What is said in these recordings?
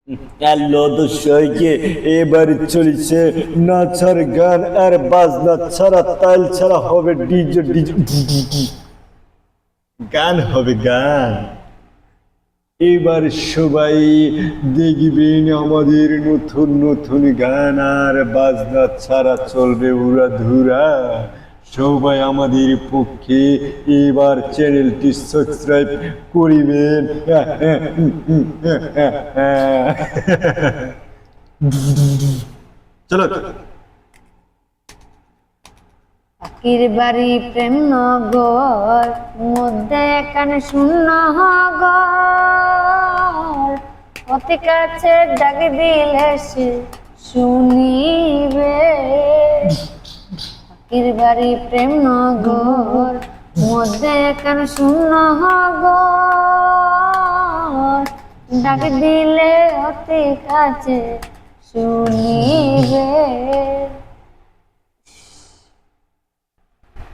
Hello দর্শককে এবার চলছে নাচার গান আর বাজনা ছাড়া তাল ছাড়া হবে ডিজে ডিজে গান হবে গান। এবার সবাই দেখবেন আমাদের নতুন নতুন গান আর বাজনা ছাড়া চলবে উড়াধুরা। সবাই আমাদের পক্ষে এবার চ্যানেলটি সাবস্ক্রাইব করিবেন। চলো পাখির বাড়ি প্রেম নগর মধ্যে এখানে শূন্য ঘর, অতি কাছে ডাক দিলে সে শুনিবে। পাখির বাড়ি প্রেম নগর মধ্যে এখানে শূন্য ঘর, ডাক দিলে অতি কাছে শুনিবে।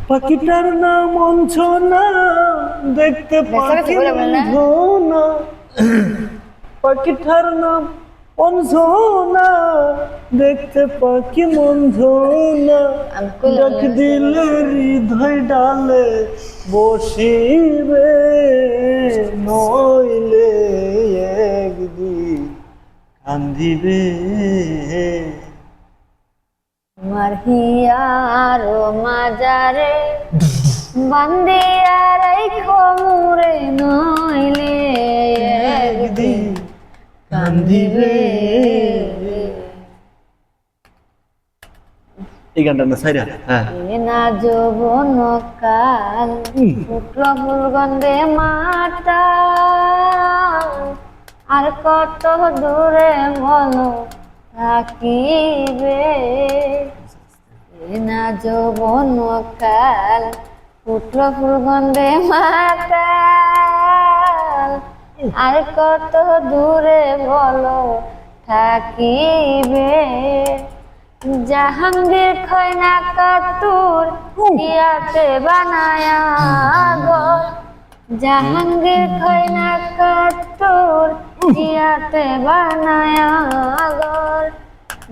পাখিটার নাম অঞ্জনা, দেখতে পাখি অঞ্জনা। পাখিটার নাম অঞ্জনা, দেখতে পাখি মঞ্জনা। ডাক দিলে হৃদয় ডালে বসিবে, নইলে একদিন কান্দিবে। আমার হিয়ার মাজারে বান্দিয়া রাইখো মুরে, নইলে একদিন কান্দিবে। এই গানটা না সাইরা হ্যাঁ না যৌবন কাল শুক্ল ফুল গন্ধে মাতা, আর কত দূরে বলো থাকিবে। না যৌবন কাল ফুটল ফুল গন্ধে মাতাল, আর কত দূরে বলো থাকিবে। জাহাঙ্গীর খয়না কাতুর ইয়াতে বানায়া ঘর, জাহাঙ্গীর খয়না কাতুর ইয়াতে বানায়া ঘর,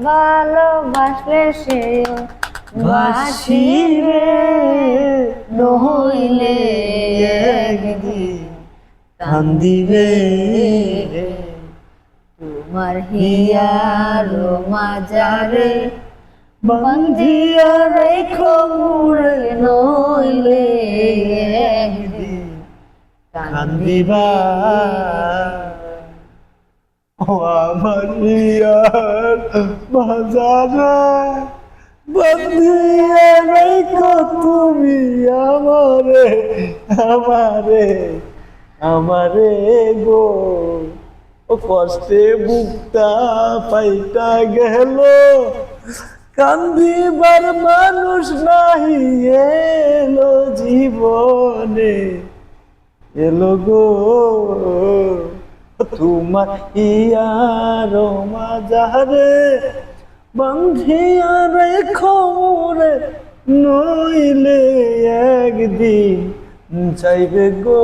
ভালোবাসলে সেও বাসিবে, নইলে একদিন কান্দিবে। তোমার হিয়ার মাজারে বান্ধিয়া রেখো মুরে, নইলে একদিন কান্দিবা। ও আমার হিয়ার মাজারে বান্ধিয়া রেখো তুমি আমারে, আমারে, আমারে গো। ও কষ্টে বুকটা পাইটা গেল, কান্দিবার মানুষ নাহি এলো জীবনে, এলো গো তোমার ইয়ার মাজারে বান্ধিয়া রেখো মোরে, নইলে একদিন চাইবে গো।